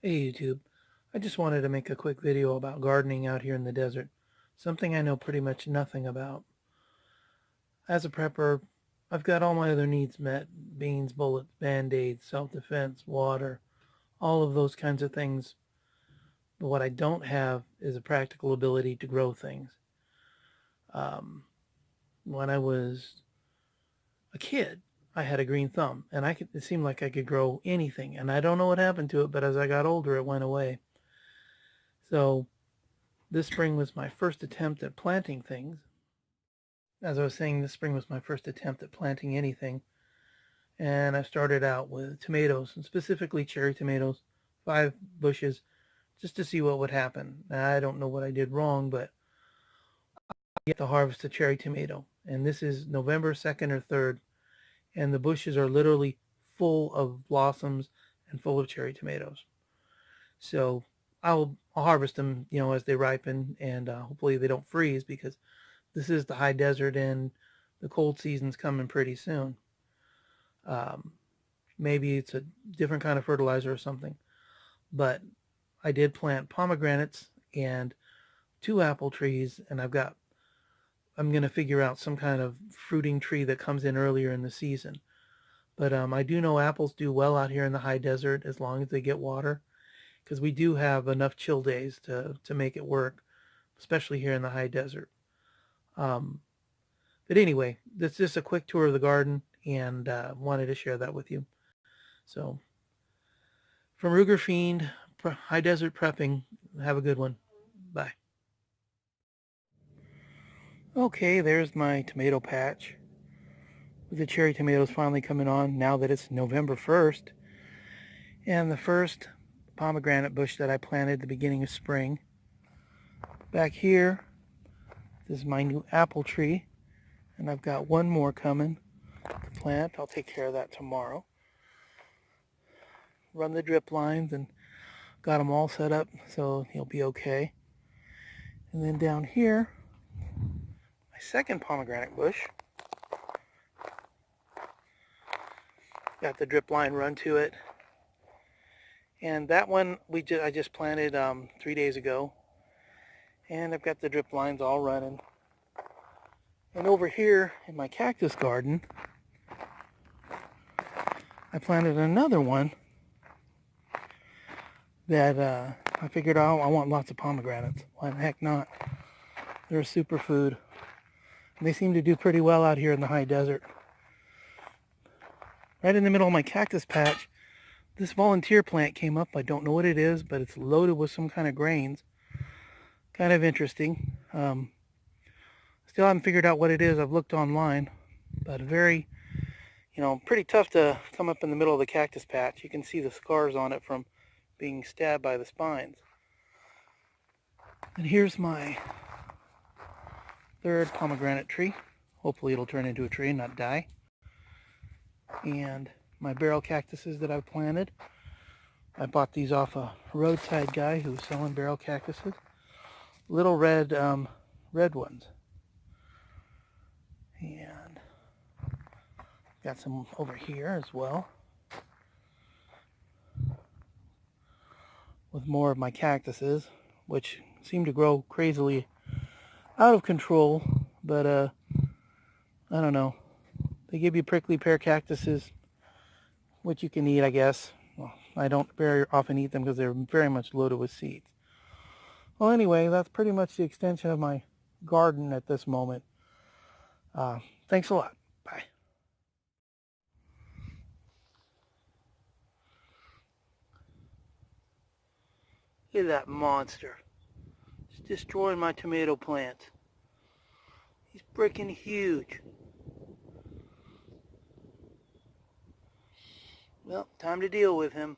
Hey YouTube, I just wanted to make a quick video about gardening out here in the desert, something I know pretty much nothing about. As a prepper, I've got all my other needs met: beans, bullets, band-aids, self-defense, water, all of those kinds of things. But what I don't have is a practical ability to grow things. Um, when I was a kid, I had a green thumb, and it seemed like I could grow anything, and I don't know what happened to it, but as I got older, it went away. So this spring was my first attempt at planting things. As I was saying, this spring was my first attempt at planting anything. And I started out with tomatoes, and specifically cherry tomatoes, 5 bushes, just to see what would happen. Now, I don't know what I did wrong, but I get to harvest a cherry tomato. And this is November 2nd or 3rd, and the bushes are literally full of blossoms and full of cherry tomatoes. So I'll harvest them, as they ripen, and hopefully they don't freeze, because this is the high desert and the cold season's coming pretty soon. Maybe it's a different kind of fertilizer or something. But I did plant pomegranates and 2 apple trees, and I'm going to figure out some kind of fruiting tree that comes in earlier in the season. But I do know apples do well out here in the high desert as long as they get water, because we do have enough chill days to make it work, especially here in the high desert. But anyway, this is just a quick tour of the garden, and wanted to share that with you. So, from Rugerfiend, High Desert Prepping, have a good one. Bye. Okay, there's my tomato patch, with the cherry tomatoes finally coming on now that it's November 1st. And the first pomegranate bush that I planted at the beginning of spring. Back here, this is my new apple tree, and I've got one more coming to plant. I'll take care of that tomorrow. Run the drip lines and got them all set up so he'll be okay. And then down here, my second pomegranate bush. Got the drip line run to it. And that one I just planted 3 days ago. And I've got the drip lines all running. And over here in my cactus garden, I planted another one that I figured out I want lots of pomegranates. Why the heck not? They're a superfood. And they seem to do pretty well out here in the high desert. Right in the middle of my cactus patch, this volunteer plant came up. I don't know what it is, but it's loaded with some kind of grains. Kind of interesting. Still haven't figured out what it is. I've looked online, but very, pretty tough to come up in the middle of the cactus patch. You can see the scars on it from being stabbed by the spines. And here's my third pomegranate tree. Hopefully it'll turn into a tree and not die. And my barrel cactuses that I've planted. I bought these off a roadside guy who was selling barrel cactuses. Little red ones. And got some over here as well, with more of my cactuses, which seem to grow crazily out of control, but I don't know. They give you prickly pear cactuses, which you can eat, I guess. Well, I don't very often eat them because they're very much loaded with seeds. Well, anyway, that's pretty much the extension of my garden at this moment. Thanks a lot. Bye. Look at that monster. It's destroying my tomato plants. He's freaking huge. Well, time to deal with him.